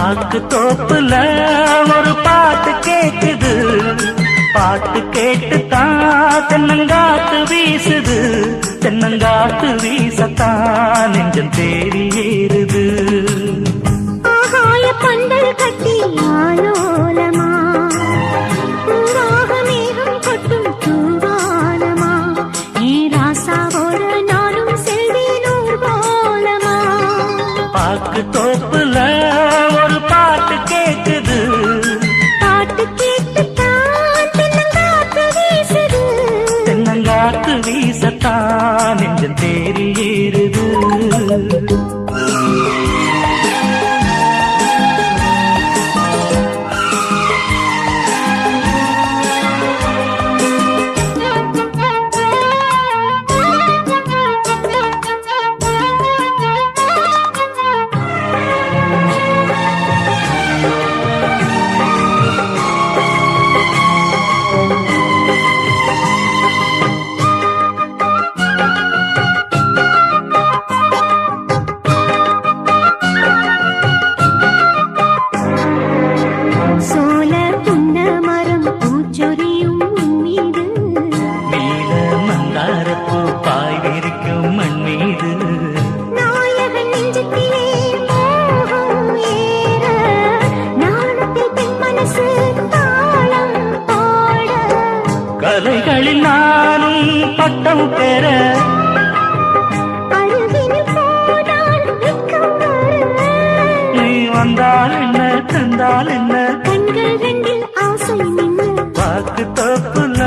பாக்கு தோப்புல ஒரு பாட்டு கேக்குது, பாட்டு கேட்டுத்தான் தென்னங்காத்து வீசுது, தென்னங்காத்து வீசத்தான் நெஞ்சம் தேடி ஏறுது. ஆகாய பந்தல் கட்டி ஆலோலமா, மேகம் கொட்டும் தூவானமா, ஏ ராசாவோட நானும் செல்வேன் ஊர்வலமா. பாக்கு தோப்புல ஒரு பாட்டு கேக்குது, பாட்டு கேட்டுத்தான் தென்னங்காத்து வீசுது, தென்னங்காத்து வீசத்தான் நெஞ்சம் தேடி ஏறுது. கலைகளில் நானும் பட்டம் பெற நீ வந்தால் என்ன தந்தால் என்ன, கண்கள் ரெண்டில் ஆசை நின்று. பாக்கு தோப்புல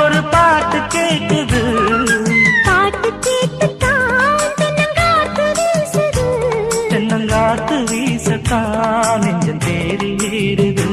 ஒரு பாட்டு கேக்குது, பாட்டு கேட்டுத்தான் தென்னங்காத்து வீசுது, தென்னங்காத்து வீசத்தான் நெஞ்சம் தேடி ஏறுது.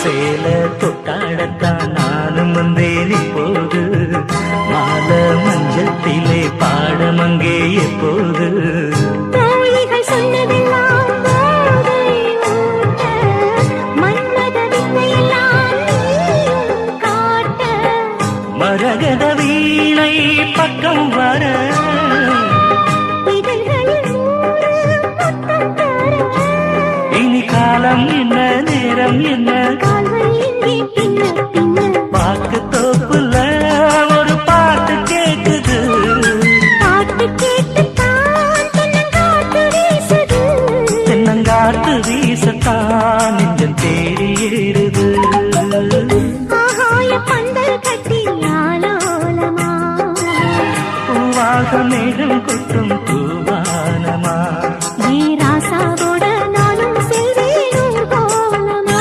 சேல தொட்டாடத்தான் நானும் வந்தேன் இப்போது, மாலை மஞ்சத்திலே பாடமங்கே எப்போது. தோழிகள் சொன்னதெல்லாம் போதை ஊட்ட, மன்மத வித்தையெல்லாம் நீயும் காட்ட, மரகத வீணை பக்கம் வர இதழ்களில் 100 முத்தம் தர, இனி காலம் என்ன நேரம் என்ன, கால்கள் எங்கே பின்ன பின்ன. பாக்கு தோப்புல ஒரு பாட்டு கேக்குது, பாட்டு கேட்டுத்தான் தென்னங்காத்து வீசுது, தென்னங்காத்து வீசத்தான் நெஞ்சம் தேடி ஏறுது. ஆகாய பந்தல் கட்டி ஆலோலமா, பூவாக மேகம் கொட்டும் தூவானமா, ஏ ராசாவோட நானும் செல்வேன் ஊர்வலமா.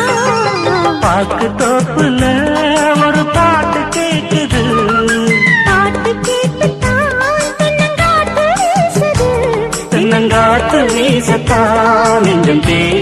பாக்கு தோப்புல ஒரு பாட்டு கேக்குது, பாட்டு கேட்டுத்தான் தென்னங்காத்து வீசுது, தென்னங்காத்து வீசத்தான் நெஞ்சம் தேடி